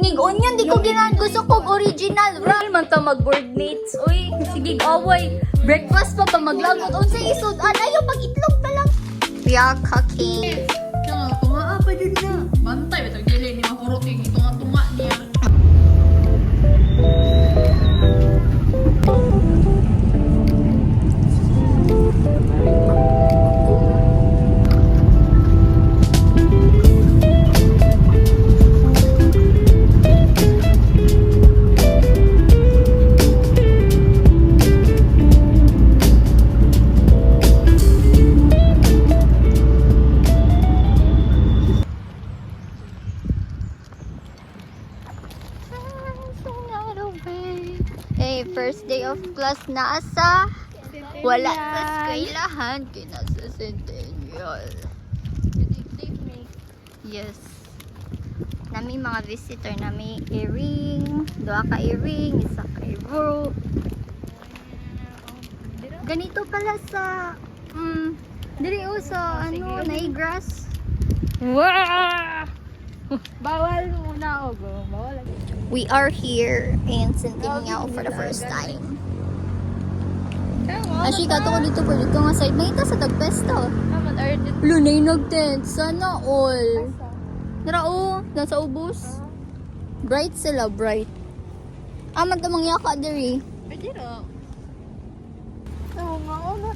Ngig onion, di ko ginahan. Gusto kong original. Real man ta mag-board mates. Uy, sige, away. Breakfast pa maglagot. Unsa isod? Ayaw, pag-itlog pa lang. We are cooking. Tunga pa dyan na. Bantay, ito gili ni makuruting. Tunga niya. Hey, first day of class na asa. Wala sa eskwelahan. Kinasa Centennial. Yes. Nami mga visitor. Nami earring. Dua ka earring. Isa ka earring. Ganito pala sa diri o sa ano, Naigras. Wow! Bawal muna ako. Bawal. We are here in Centennial for the first time. Actually, kato ko dito pero dito nga side. May ita sa tagpesto. Lunay nag-tent. Sana all. Narao, nasa ubos. Bright sila, bright. Aman ta mangyaka diri. Pwede ro. Oo nga, oo.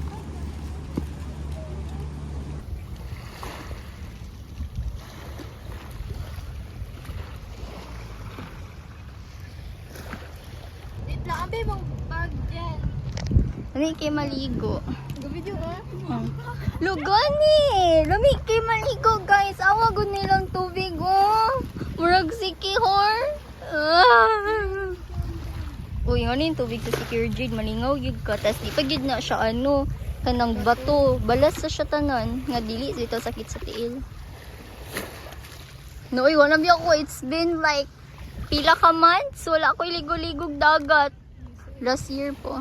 Abe mong bag dyan. Lami kay maligo. Gabidyo ka? Lugani! Lami kay maligo, guys. Awa gud nilang tubig, oh. Murag sikihor. Uy, ano yung tubig sa Secure Jade? Malingaw yun ka. Tapos di pa yun na siya, ano, kanang bato. Balas sa siya tanan. Nga dili, dito sakit sa tiil. No, uy, wala biya ko. It's been like, pila ka months. Wala ko ligo-ligog dagat. Last year po.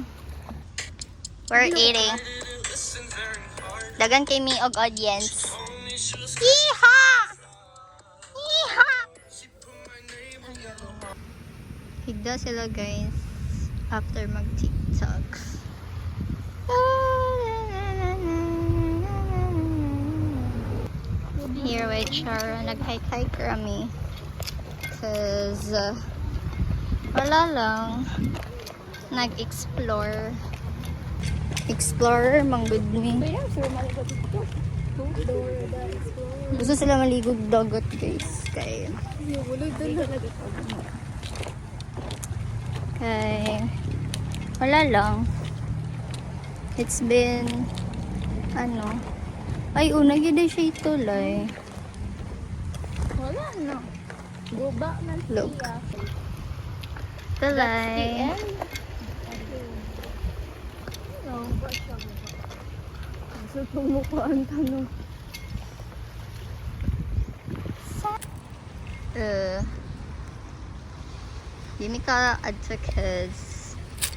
We're eating. Dagan kay mi og audience. Yeeha! Yeeha! Higda sila guys after mag-TikTok. Here with Chara, nag-hike-hike kami. Cause wala lang. Nag-explore. Explorer, manggod mi. Gusto sila maligog dagat guys. Kaya wala lang. It's been ano. Ay, una yun din siya itulay. Wala no. Guba man siya. Look. Tulay. So, tumukha ang tanong. Dimi ka advocates.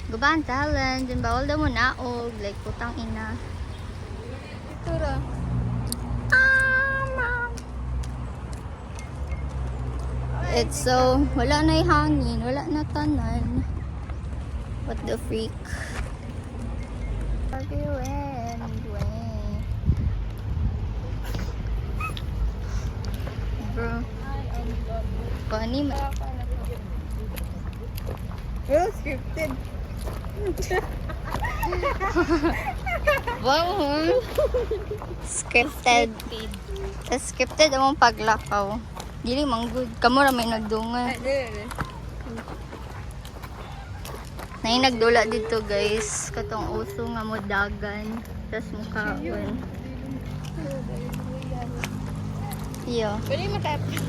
Gubaan talent. Din bawal daw mo naog. Like, putang ina. Ito ra. It's so, wala na hangin. Wala na tanan. What the freak? Have you anyway? Bro. Funny man. Well, scripted. Wow. Scripted. Scripted among paglakaw. Dili manggod. Kamo ra may nagdungan. Nay nagdula dito guys. Katong uso nga mo dagan. Tas mukaon. Iyo. Pwede makapit.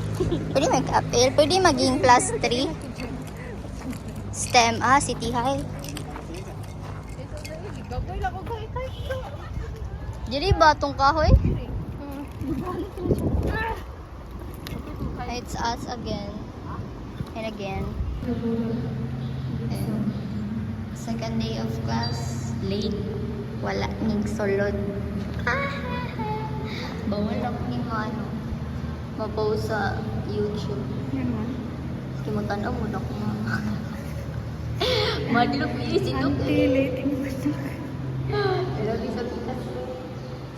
Pwede mag-apel. Pwede maging plus 3. STEM. City High. Gaboy lang ko kahit ito. Dili ba itong kahoy? It's us again. And again. And second day of class. Late. Wala ning sulod. Bawal ako ni ano. Mapost sa YouTube. Kimutanaw mo na ko nga. Madlog isin ko. Anti-lating mo na. Hello, Lisa Pitas.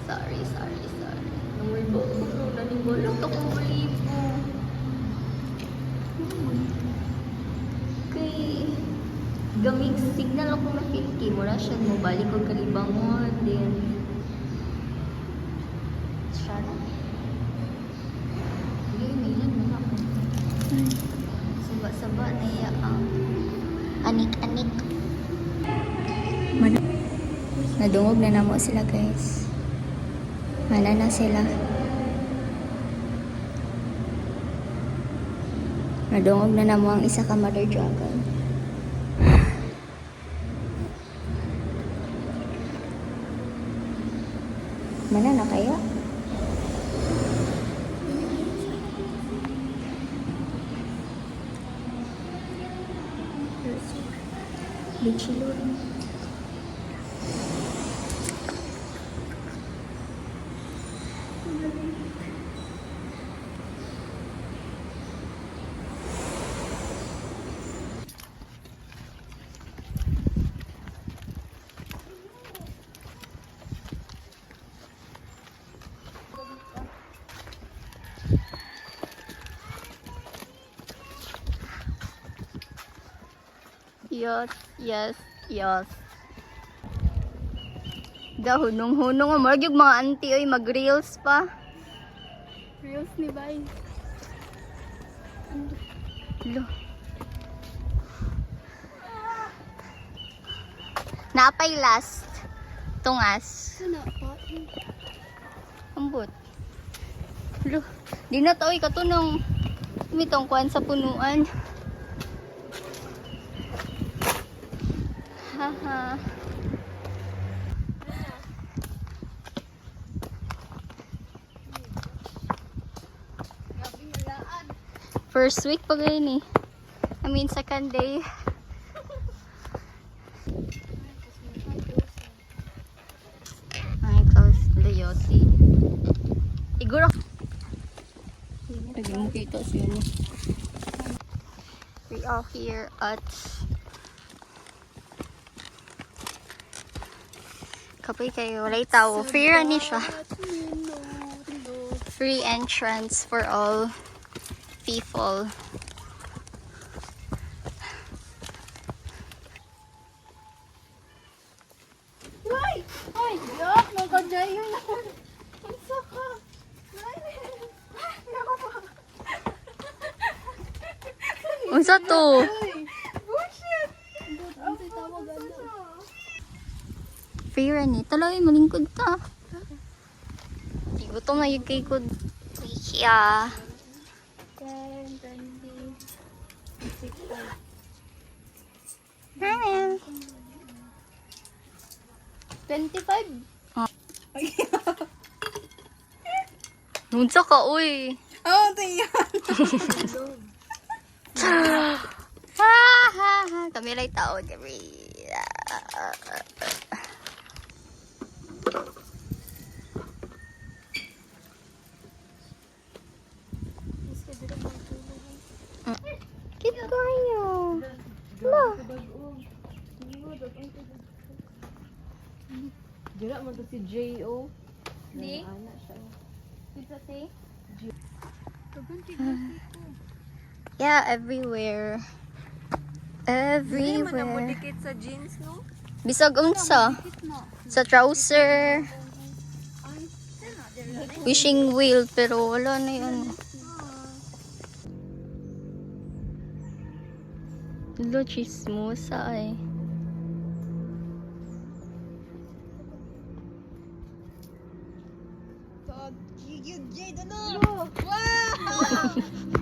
Sorry. Namulbo ko. Nanibulog ako malibo. Kay gamig signal ako na filki. Mura siya mo. Balik ko kalibangon. Then, siya na. Sige, mailan mo na ako. Saba-saba na iya ang anik-anik. Nadungog na namo sila guys. Mana na sila. Nadungog na namo ang isa ka mother dragon. Mana na kaya? Bichilon. Yes. Hunong-hunong. Marag yung mga auntie oy, mag-reels pa. Reels ni Bay. Lo. Napay last. Tungas. Ano pa? Ambot. Lo. Di na to oy, katunong. Mitong kuan sa punuan. Haha. First week pa ganyan eh. I mean, second day. Ay, close Leosi. Iguro. Lagi mo kita siya niya. We are here at kapay kayo. Walay tao. Free run ni siya. Free entrance for all people. Ay, yak! Nagkadyayo na. Unsa ka? Unsa to? Bullshit! Ang tawag ano? Free run eh. Talay, malingkod ta. Gutom na yung kay ko. Yeah. 10, 20, 65. Hi. 25? Unsa ka, uy? Oh, tiyan. Kami lang tao. Kami. Keep going, yo. Look. Dira man to si J.O. Di? Anak siya. Dito say? Kaganti Yeah, everywhere. Everywhere. dikit sa jeans, no? Bisag unsa? Sa trouser. Wishing wheel, pero wala na yun. Lo, chismosa eh.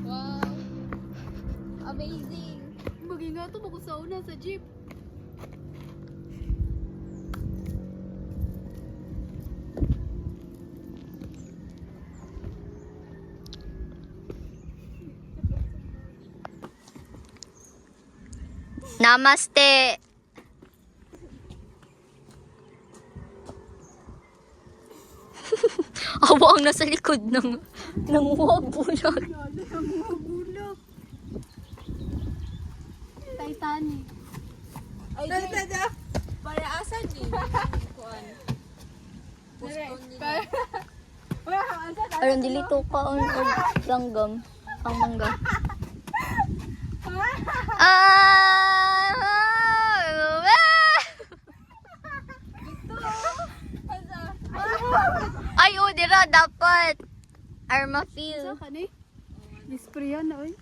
Wow! Amazing! Maging nga ito, makusauna sa jeep. Namaste! Awa ang nasa likod ng wag bulag. Aron dili to kaon og langgam ang mangga. Ay, oh, dira dapat. Armafil. Kani? Disprayan na oy.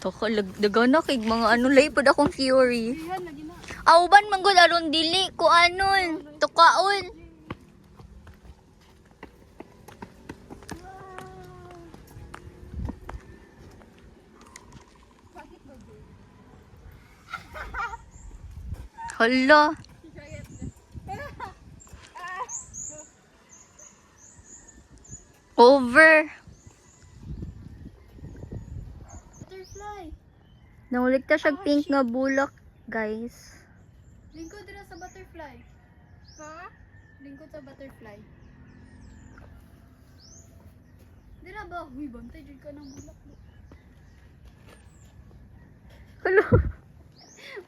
Toko, dagana kay mga ano, lay pod akong theory. Yan lagi na. Auban manggod aron dili ko anon, tukaon. Hala. Over. Butterfly. Nangulik ta siya pink nga bulak, guys. Lingkod dira sa butterfly. Ha? Lingkod sa butterfly. Dira ba? Uy, bantay jud ka ng bulak. Hala.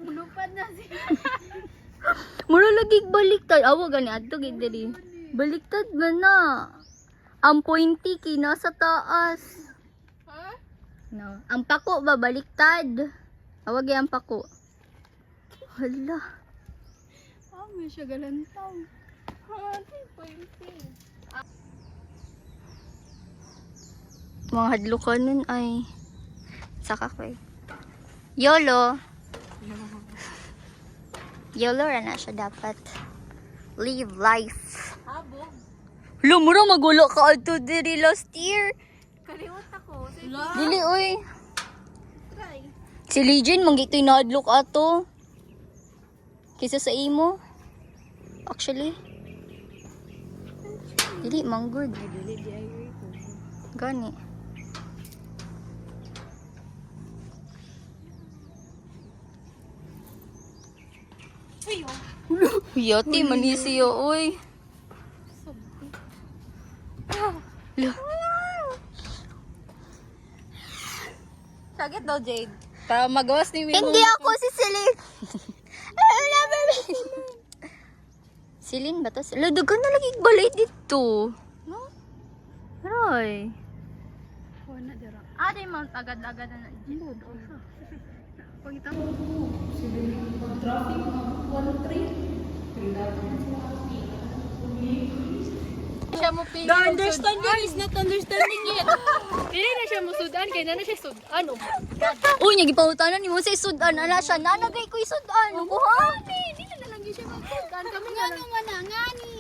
Mulupad na siya. Mura lagi baliktad. Awa gani adto gid diri. Baliktad man na. Ang pointy kina sa taas. Ha? No. Ang pako ba baliktad? Awag ang pako. Hala. Ah, may siya galantaw. Ha, pointy. Mga hadlukanon ay saka ko eh. YOLO. YOLO ra na siya dapat. Live life. Habog. Lumura magulo ka adto diri last year. Kaliwat ako. Dili oy. Try. Si Legion manggitoy na adlok ato. Kisa sa imo. Actually. Dili manggod. Gani. Yati manisiyo oy. Sakit daw, Jade. Para magawas ni Mimo. Hindi ako si Celine. Celine ba to? Dagan na lagi balay dito. No? Aray. Oh, na dira. Ade mount agad-agad na. Pagita mo. Traffic 1-3. Siya mo pili. The understanding is not understanding yet. Pili na siya mo sudan, kaya na siya sudan. Uy, niya gipangutanan ni mo sa sudan. Ala siya, nanagay ko sudan. Kuha. Hindi na lang siya magsudan. Kami nga naman na, ngani.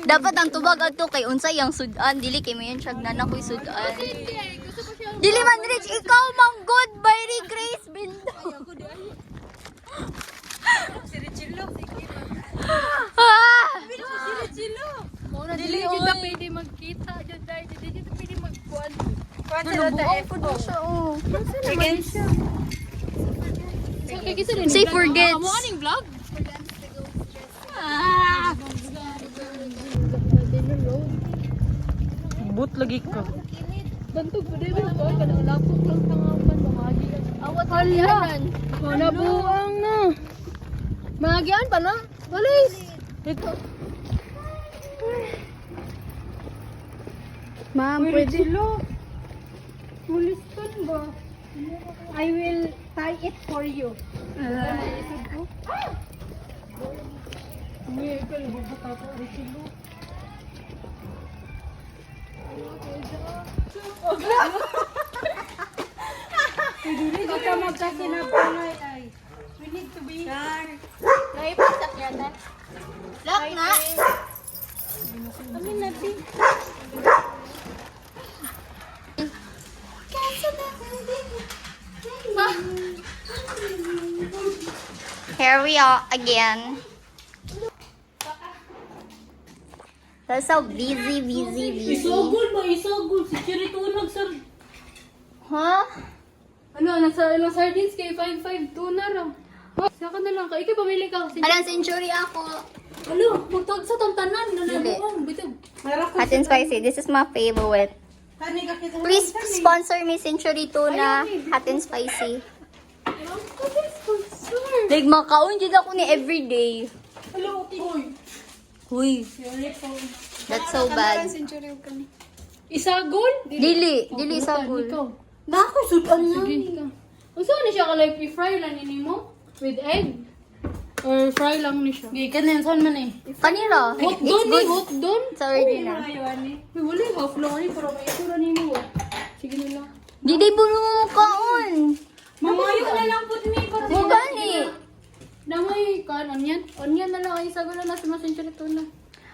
Dapat ang tubag ato kay unsay ang sudan. Dili kay mayon siya nana ko'y sudan. Hindi, gusto ko siya. Dili man rich, ikaw mang good by Grace Bindo. Ako di ay. Si Richilo. Ah! Si Richilo. Muna dili oy. dito pwede magkita. Dito dito pwede magkuhan. Kuhan Ano buong po na siya, oh. Say forgets. Amo aning vlog? But lagi ka. Bantog pa rin ko. Kanang lapok lang tangapan. Mamagi. Awat halian. Wala buang na. Magian pa na? Walis. Ito. Ma'am, pwede. Muliston ba? I will tie it for you. Baka magkasinapalay ay. We need to be naipasak yan na. Lock nga. Amin natin. Here we are again. That's so busy. Isogol ba? Isogol. Si Chirito nagsar. Huh? Ano, nasa ilang sardines kay 552 na lang. Saka na lang ka. Ikaw pamili ka kasi. Alang century ako. Ano, magtawag sa tantanan. Hindi. Nanabuang. Bitog. Hot and spicy. This is my favorite. Please sponsor me Century Tuna Hot and Spicy. Like, makaon dyan ako ni everyday. Hello, Oy. Huy, that's so bad. Isagol? Dili sa Ikaw. pool. Nako, sudan na. Sige ka. Unsa ni siya ka like i-fry lang ini mo with egg? Or fry lang ni siya? Gikan na yan, saan man eh. Kanira, Hot it's don ni, good. hot don. Sa original. Uy, wala yung half lang ni, pero may isura ni mo. Sige na lang. Dili bulo mo kaon. Mamayo na lang po ni para Mo gani. Namoy kan onion. Onion na lang ay isagol na sa century tuna.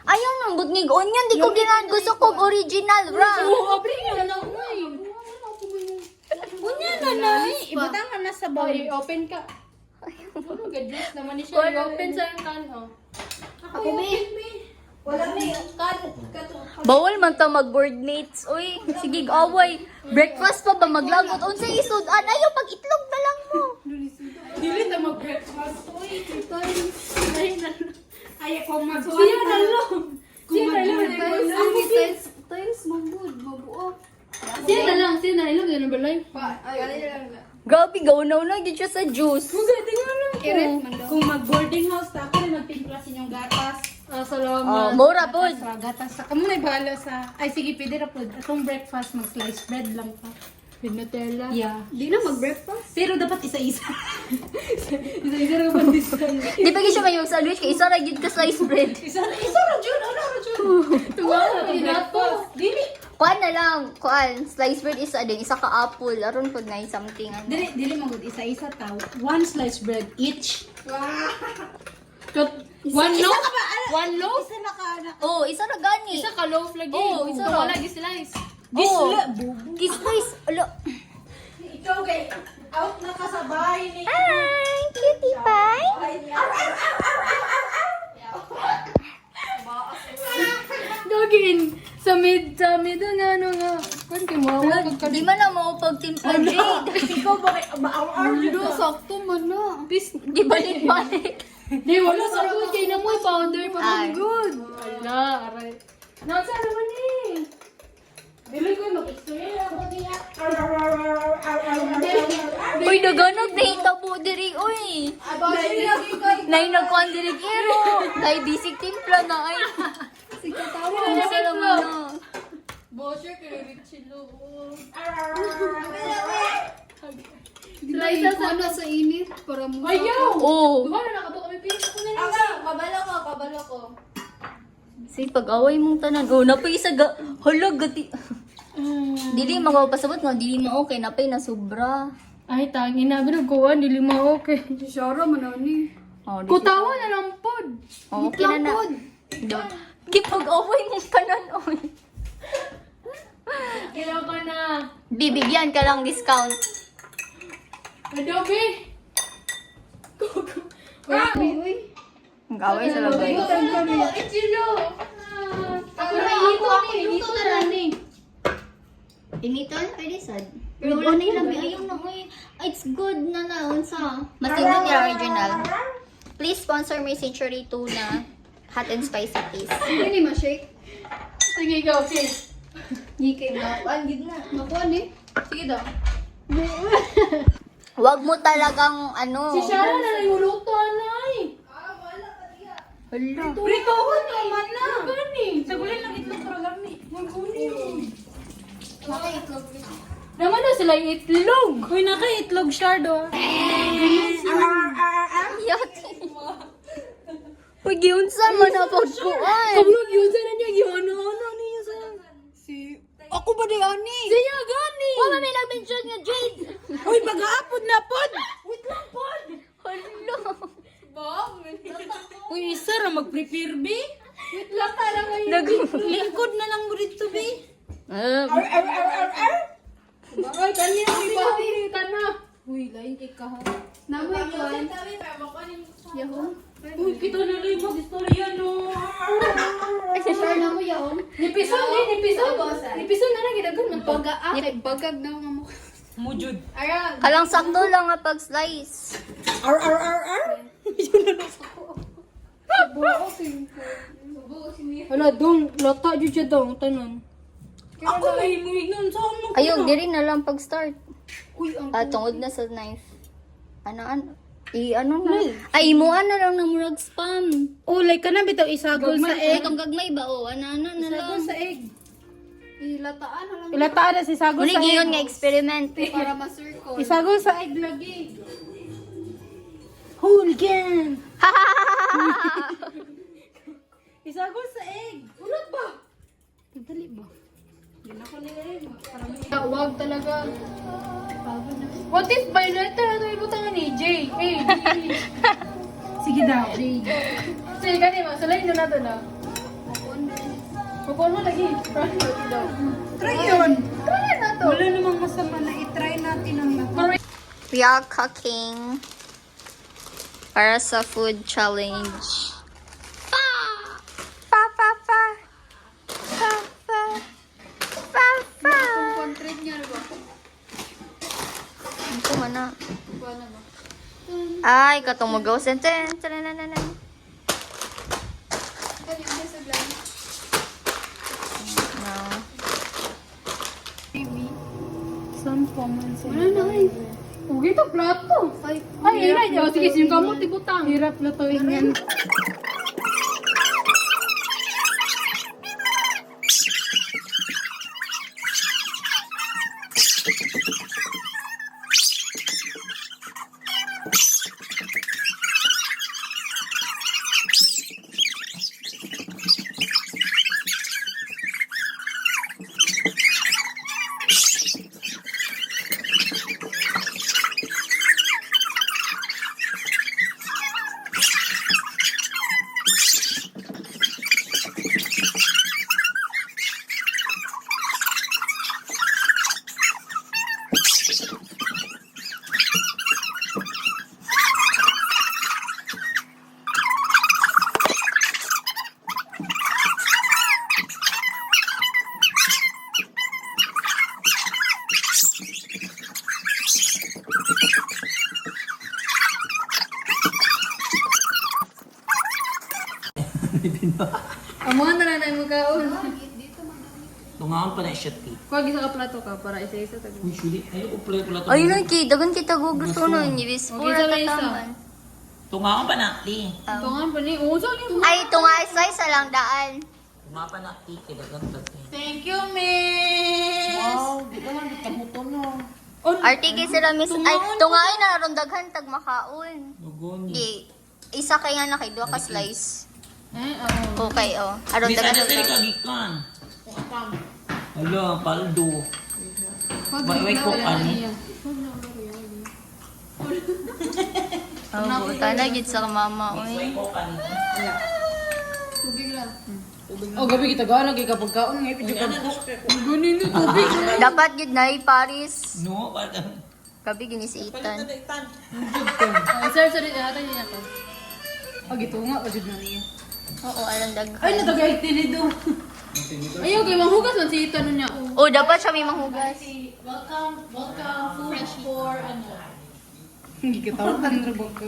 Ayaw nang butnig onion, di ko ginahan. Gusto ko original, ra. Abri na lang uy. Kunya na na. Ibutang ka na sa bowl. Ay, open ka. Ano gadgets naman ni siya. I-open sa yung kan, oh. Ako may. Wala may kan. Bawal man ta mag-board mates. Uy, sige away. Breakfast pa ba maglagot? Unsay isud? Ayaw pag itlog na lang mo. Dili ta mag-breakfast. Uy, ay na. Ay, ako mag. Siya na lang. Siya na lang. Tiles, mabud, mabuo. Siya na lang. Siya na lang. Yan ang balay. Grabe, gawnaw na gid siya sa juice. Kung mag-boarding house, ako rin magtimpla sa inyong gatas. Ah, Oh, salamat. mura pod. Sa gatas. Kamu na bahala sa... Ay, sige, pwede na po. Itong breakfast, mag-slice bread lang pa. With Nutella. Yeah. Di na mag-breakfast. Pero dapat isa-isa. Isa-isa na ba discount? Di pa gid siya may sandwich kay isa ra gid ka slice bread. Isa ra, Jun. Ano, Jun? Tuwa na breakfast. Dili. Kuan na lang, kuan, slice bread isa din, isa ka apple, aron pod na something ano. Dili mo isa-isa tao. One slice bread each. One Isa loaf? ka ba? One loaf? Isa na ka na. Oh, isa ra gani. Isa ka loaf lagi. Oo, isa ra. Wala gi-slice. Oh, Bubu. slice. Alo. Ikaw kay out na ka sa bahay ni. Hi, cutie pie. Gagin. Sa mid na ano nga. Kan kay mo Di man na mo pagtimpla Jade. Ikaw ba kay maaw sakto man na. Di balik-balik. Di wala sa good kay na mo powder pa Ay. good. Ala, aray. Nasa naman eh. Dili ko mag-istorya ako niya. Uy, daganag na hitabo diri, uy. Nay nagkuhan diri kero. Nay bisig timpla na ay. Sige, tawa. Ang salamat na. Bosher kay Richilo. Slice sa sa init para mo. Ayaw. Oh. Duha na nakabuka may pila ko na lang. Kabalo ko. Sige, pag-away mong tanan. Oh, napay isa ga. Hala, gati. Dili, magpapasabot nga. Dili mo okay. Napay na sobra. Ay, tangi na. Binuguan, dili mo okay. Si Shara man ni. Oh, di Kutawa na lang pod. oh, okay na na. Don't. Kipag-away mong tanan, oy. Kaya ka na. Bibigyan ka lang discount. Adobe. Mag-away sa labay. Richilo. Ako na ito ni. Dito na lang ni. Initon? Pwede sad. Pero wala na yung labi. Ayaw na, uy. It's good na naon sa. Matignan yung original. Please sponsor my Century Tuna Hot and Spicy Taste. Hindi ma-shake. Sige, go, okay. Hindi kay makuan gid na. Makuan eh. Sige daw. Huwag mo talagang ano. Si Shara na lang yung luto, anay. Hala. Pritohon naman na. Gani. Sagulin lang itlog para gami. Naman na sila yung itlog. Uy, naka-itlog shardo. Yati. Uy, giunsan mo na pagkuan. Kablog yun sa niya. Yung ano niya sa... Ako ba di ani? Siya gani. Wala may nag-mention nga, Jade. Uy, mag-aapod na pod. Wait lang pod. Hala. Uy, isa ra mag-prepare be. Wait lang tala ngayon. Lingkod na lang mo dito be. Ay, kanina may bahay ka na. Uy, lain kay ka ha. Namoy kuan. Yahon. Uy, kita na lang mag-istorya no. Si Shara na mo yahon. Nipison eh, nipison. Nipison na lang, gidagan na. Baga ay bagag daw nga mo. Mujud. Ayan. Kalang sakto lang nga pag-slice. Ar. Hala, dong, lata dyan siya dong, tanan. Ako may muingon sa ano. Ayun, diri na lang pag-start. Uy, ang Tungod na sa knife. Ano? ano na? Ay, imuan na lang na murag spam. Oh, like ka na bitaw isagol sa egg. Itong gagmay ba? O, ano na Isagol lang. sa egg. Ilataan na lang Ilataan na si sagol Muli sa giyon egg. nga experiment. para ma-circle. Isagol sa egg lagi. Hooligan! Isagol sa egg. Hulot ba? Dali ba? Hindi na ko nilay. Wag talaga. What if by letter ano ibutangan ni J? A, D. Sige daw. Sige ka ma, sulayin na nato na. Pupon mo lagi. Try yun. Try na to. Wala namang masama na i-try natin ang lahat. We are cooking para sa food challenge. Pa! Pa, pa, pa. Pa, pa. Pa, pa. Contrib niya ba? Ito man na. Paano ba? Ay, katong magaw. Senten. Tanananan. Kaya yung sa vlog. No. Wala na ay. Ugi to plato. Ay, Ay, ina niya. Sige, yung kamot ibutang. Hirap lutuin yan. Amuhan na lang na yung magkaon. Tungaan pa na siya, ti. Kuha isa ka plato ka para isa-isa tayo. Uy, suli. Ayaw ko pala pala ito. Ay, lang ki. Dagan kita gusto no. Inibis. Okay, sabay isa. Tungaan pa na, ti. Ito nga pa ni. Uso ni. Ay, ito nga isa lang daan. Tungaan pa na, ti. Kaya ganda, ti. Thank you, miss! Wow, di ba lang kamuto no? Artike sila miss. Ay, ito nga ay narundaghan tag makaon. Lugon. Di. Isa kay nga na kay duha ka slice. Oo. Okay, oh. Aron Di sana dagan tayo sa kagikan. Hala, paldo. May cook ani. Oh, buta na gid sa mama oy. May cook ani. tubig lang. Oh, gabi kita gana kay kapag kaon nga ipidyo ka. Gunin ni tubig. Dapat gid na Paris. No, parang. Gabi ginisiitan. Sir, sorry. Hatan niya to. Pag ito nga, o na niya. Oo, alang daghan. Ay, natagay tinido. Ayaw, kay manghugas man si Ito niya. Oh, dapat siya may manghugas. Welcome food for ano. Hindi ka tawakan na ba ka?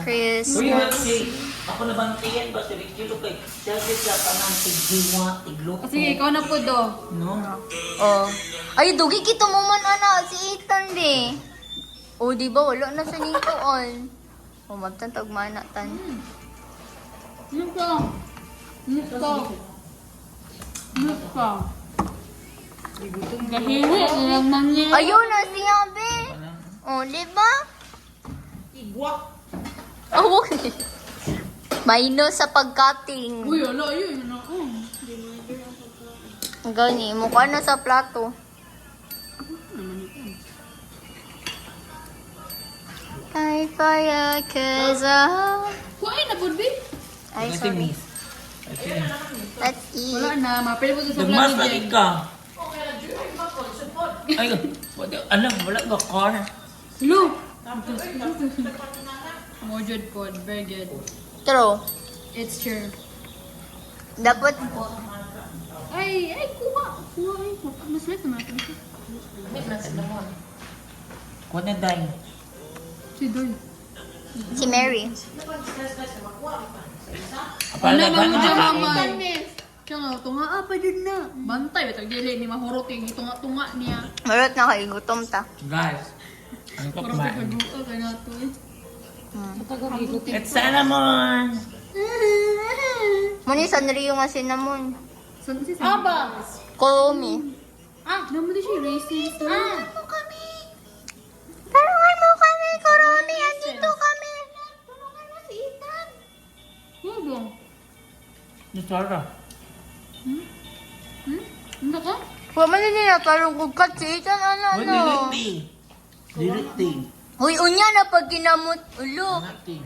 Chris. Uy, si. Ako nabantayan ba si Ricky Lo kay dati sa kanang tigdiwa, tigluto. Sige, ikaw na po do. No? Oh. Ay, dugi kita mo man ana si Ethan di. Oh, di ba wala na sa nito on. Oh, magtantag mana tan. Nuka. Nuka. Nuka. Gahiwi, nilang mangya. Ayun na siya be. Oh, di ba? Igwak. Oh, okay. Minus sa pagkating. Uy, ala, yun. Ano? Gani, mukha na sa plato. Ay, kaya kaza. Kuhay na, Budbi. Ay, Kasi sorry. miss. Let's eat. Wala na, mapili po sa Nagmas vlog lagi ni Jay. ka. Ay, alam, wala ba car? Lu. Mojod po, very good. True. It's true. Dapat, Ay, kuha. Kuha, ay. Mas late naman. Kuha na dahil. Si Doy. si Mary. Apala Ano ba mo dyan, mama? Siya nga, tunga pa din na. Bantay, batang dili ni mahurot yung tunga-tunga niya. Marot na kayo, gutom ta. Guys, ang Parang kapmain. pagkaguto ka na to eh. It's cinnamon! Muni, Sanrio nga cinnamon. Saan si Sam? Aba! Komi. Naman din siya racist. Tulungan mo kami, Koromi. Andito kami. Tulungan mo si Ethan. Ano ba? Nasara. Ano ka? Huwag man nila parang kugkat si Ethan. Ano. Directing. Directing. Uy, unya na pag kinamot. Ulo. Directing.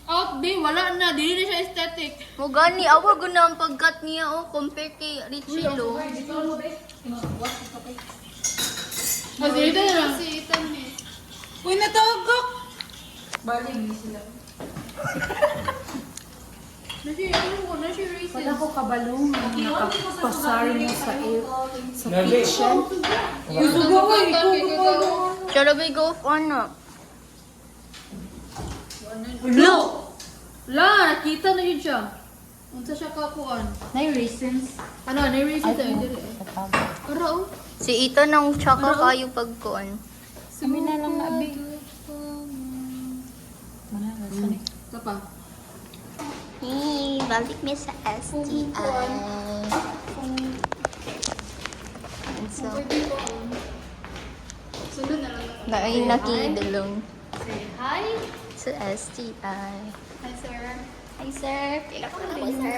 Out di, wala na. Dili na siya aesthetic. Mugani, awag na ang pagkat niya, oh, compared kay Richie, lo. Mas dito na lang. Uy, natagok! Na siya racist. Wala ko kabalong nakapasari mo sa Gabi. kitchen. Yusugo ko, ikukulo. Shall we go on na? Lo! La, nakita na yun siya. Unsa siya kakuan? Nay reasons. Ano, na-racist tayo dili. Pero, Si Ethan ang tsaka kayo pagkuan. Kami na lang nabi. ito pa. Balik niya sa STI. And so, Sunod na lang. naay nakidalong Say hi. sa STI. Hi, sir. Hi, sir. Pila ko na po, sir.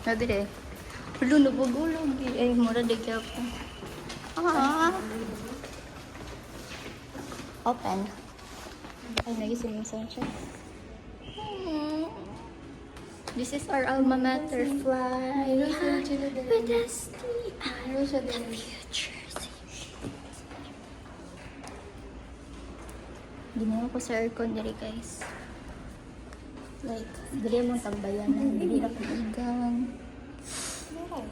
Sabi rin. Hulo, nabugulog. Ay, mura de kaya po. Open. Ay, nagising yung soundcheck. This is our alma mater fly. With STI. The future. Ginawa ko sa aircon diri, guys. Like, dili mo tambayan. Dili na kuligan.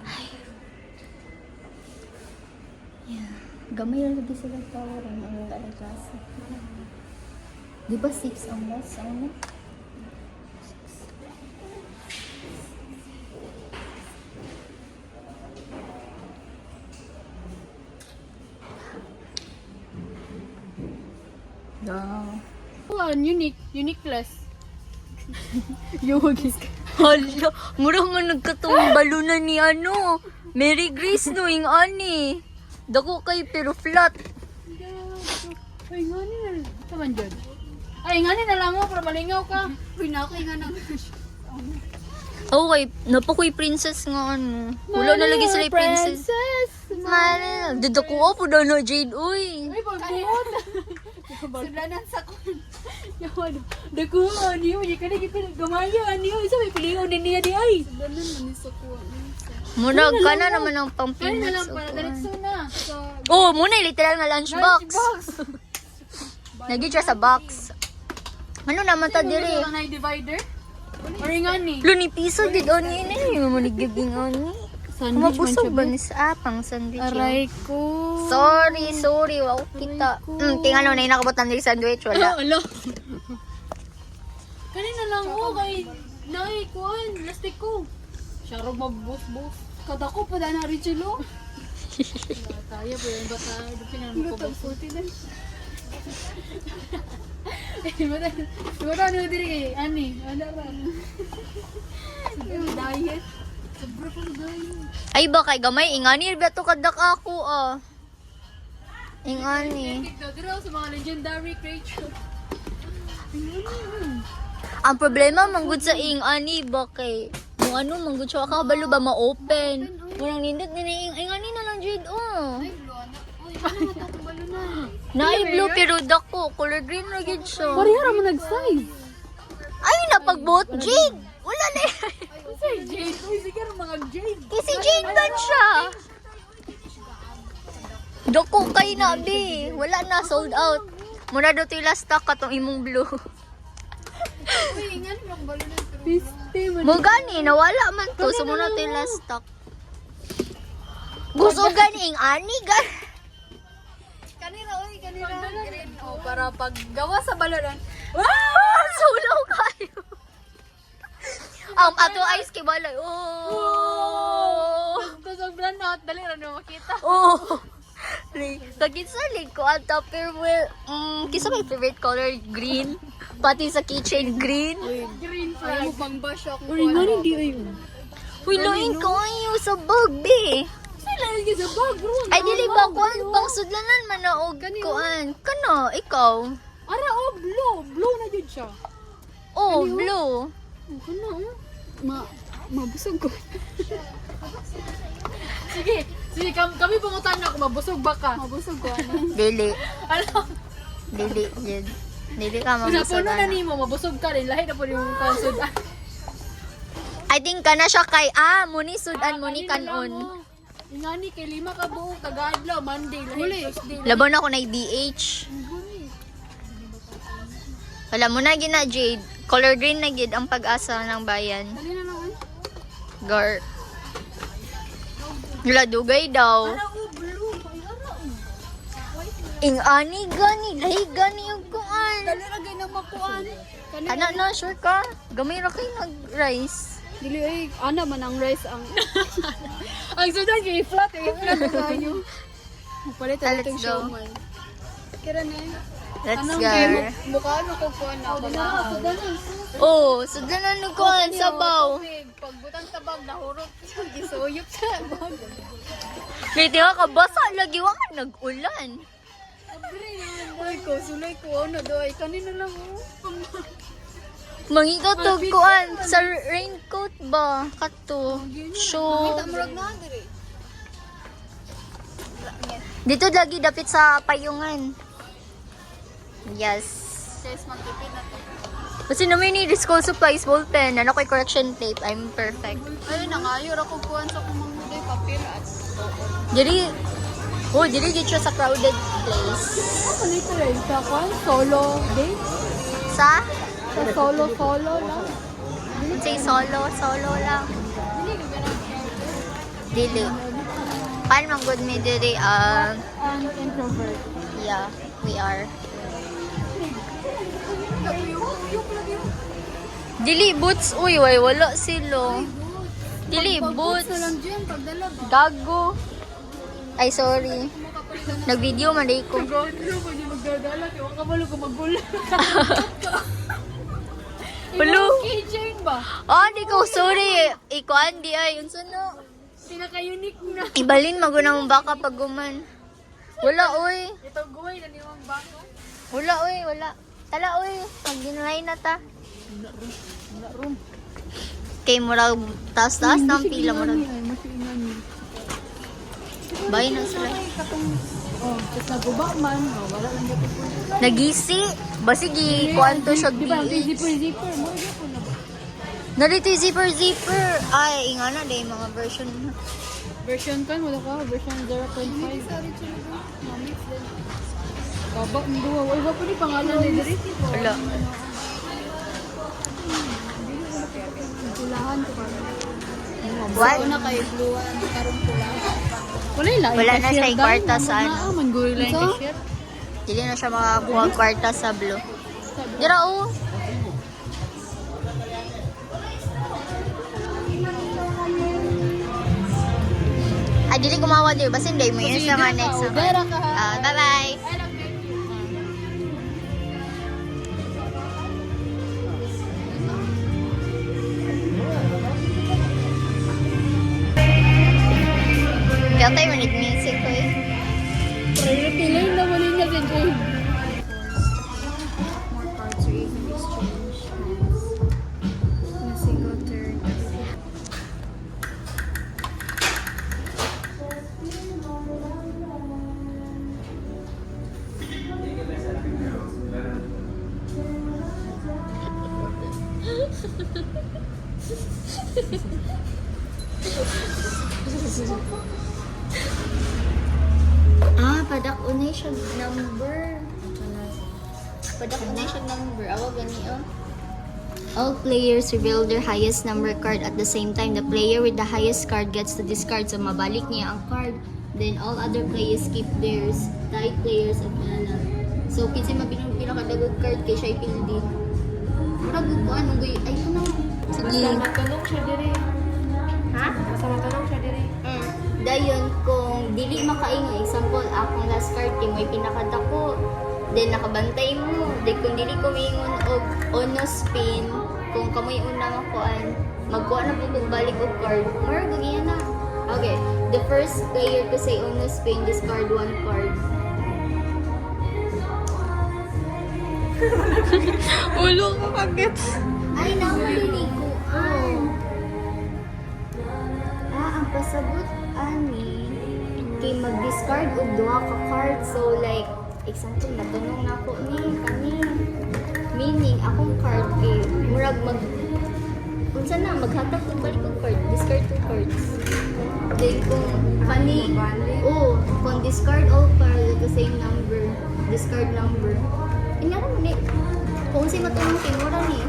Ay. Yeah. Gamay lang lagi sila power ang wala na klase. Di ba 6 ang last? Ano? Unique class. Yogi. Hala, murang man nagkatumbalo na ni ano. Mary Grace no, yung ani. Dako kay pero flat. Ay, nga ni na. Taman dyan. Ay, nga ni na lang mo para malingaw ka. Uy, na ako nga na. Okay, napakoy princess nga ano. Wala na lagi sila yung princess. Mare, dito ko po daw no Jade, uy. Ay, pagbuhot. Sulanan sa kun. Yawan. Dako, aniyo. Hindi ka na gamaya. Aniyo. Isa may pilihaw din niya di ay. Sulanan man sa kun. Murag ka na naman ang pang Kaya na peanuts. lang para diretso na. So, Oh, muna literal nga lunchbox. box. Naging siya sa box. Ano naman ta diri? Ano lang na divider? Or nga ni. Luni piso did on yun eh. Manigiging on ni. Mabusog ba ni sa apang sandwich yun? Aray ko. Sorry. Wow, kita. Tingnan mo na yung nakabutan ng sandwich. Wala. Alo. Kanina lang ko kay Nay, kuan, plastic ko. Syaro magbus-bus. Kada ko pa na Richelo. Tayo po yung bata. Dupingan mo ko ba? Bata ano diri kay Ani? Ano ba? Diet. Sobra pa diet. Ay ba kay gamay. Ingani. Beto kadak ako ah. Ingani. Dito sa mga legendary creature. Ang problema manggod sa ingani ba kay kung ano manggod siya kabalo ba ma-open. Murang nindot na ingani na lang jud oh. Naay blue pero dako color green ra gid siya. Parehara mo nag-size. Ay napagbuot jade. Wala na. Sir Jade, uy, sige mga Jade. Kasi jade man siya. Dako kay na bi. Wala na sold out. Muna do to last stock katong imong blue. Uy, ingan mo ang balo ng Piste man. Mo gani nawala man to so muna to last stock. Gusto gani ing ani gan. Kanina, uy, kanina. Green, oh, para paggawa sa balonan. Wow! Sulaw kayo. Ato ice kay balay. Oh! Tusog branot, dali ra na makita. Oh! Kagit sa ko ang Tupperware. Kisa may favorite color? Green. Pati sa keychain, green. Green flag. Ay mo pang bash ako. Uy, nga hindi ay. Uy, loin ko ayo sa bag, be. Sila lagi sa bag, bro. Ay, dili ba kuan? Pang sudlanan man na og kuan. Kano, ikaw? Ara oh, blue na jud siya. Oh, blue. Kana mabusog ko. Sige, kami pangutan na ako, mabusog ba ka? Mabusog ko, ano? Dili. Ano? Dili, yun. Dili ka Kung sa puno na mabusagan. nimo, mabusog ka rin. Lahi na po yung kansod. I think ka na siya kay, muni sudan, muni kanon. Ingani, kay 5 ka buo, kagadlaw, Monday, lahi, Tuesday. Laban ako na DH. Wala mo na gina, Jade. Color green na gid ang pag-asa ng bayan. Dali na lang, eh. Gar. Wala dugay daw. Ara oh, blue. Ay, ara oh. Ing ani gani, lahi gani yung kuan. Dali ra gay na makuan. Ana na, sure ka? Gamay ra kay nag-rice. Dili ay, ana man ang rice ang... Ang sudan kay flat, flat kayo. Palit Ah, ang let's itong go. siomay. Kira na eh. Let's Anong go. game? Mukha ano ko po na ako na. Oh, sudan na nung kuan, sabaw. Pagbutang tabag, nahurot. Gisuyop sa bag. Dito ka basa lagi wa ka nag-ulan. Ay ko, sulay ko. Ano doy? Kanina lang oh. Mangita to kuan sa raincoat ba? Kato. Shoe. Murag na diri. Dito lagi dapit sa payungan. Yes. Guys, magtipid na to. Kasi naman ni school supplies, ball pen, ano ko'y correction tape. I'm perfect. Ay, nangayor ako kuhan sa kumang day papel at Diri, diri dito siya sa crowded place. ako nito rin sa kuhan, solo date. Sa? Sa solo lang. Say solo lang. Dili. Paano mang good me diri? And introvert. Yeah, we are. Dili boots, uy, wala sila. Dili boots. na lang dyan, pagdala ba? Gago. Ay, sorry. Nag-video man day ko. Gawin ko niya magdadala, kaya waka malo ko magbula. Hello? Keychain ba? Oh, di ko, sorry. Ikuan di ay. Yun no. Pinaka-unique na. Ibalin, magunang baka pag guman. Wala, uy. Ito guway na niwang bako. Wala, uy. Wala. Tala, uy. Mag-dinlay na ta. Kay murag taas-taas ng pila mo rin. Bayi na sila. Oh, tapos naguba man. Oh, wala lang dito po. Nagisi. Basigi, kuanto siya Di ba, ang DH. zipper mo yun po na ba? Narito yung zipper. Ay, nga na day, mga version. Version kan, wala ka, version 0.5. Baba, ang duwa. Wala ba po ni pangalan ni Diri? Wala. Pulahan ko pa. What? Una kay bluan, karong pulahan. Wala yung Wala na siya yung kwarta sa ano. Mangguri lang yung cashier. Hindi na siya makakuha kwarta sa blue. Dira, oh. Ay, dili kumawa dir. Basta hindi mo yun sa mga next naman. Dara ka. Bye-bye. Kaya tayo manig-music ko eh. Priority lang naman yun natin, Joy. Padak-unay siya number. Padak-unay siya number. Awa gani, oh. All players reveal their highest number card at the same time. The player with the highest card gets to discard. So, mabalik niya ang card. Then, all other players keep theirs. Tied players at na. So, kinsa mabinong pinakadagog card kay siya ipili din. Murag ko ano, ay ito na. Sige. Matulog siya diri. Ha? Basta matulog siya diri. Dayon kung dili makaingon, example, akong last card kay may pinakadako, then nakabantay mo. Then kung dili ko maingon og ono spin, kung kamoy una makuan, magkuha na po kung balik og card. More ganyan na. Okay, the first player to say ono spin, discard one card. Ulo ka kagit. Ay, namalilikuan. Ang pasabot ani kay mag-discard og duha ka card. So like example natunong nako ni kani. Meaning akong card kay murag unsa na maghatag og balik og card, discard two cards. Then kung kani kung discard all cards at the same number, discard number. Inaram ni kung si matunong kay mura ni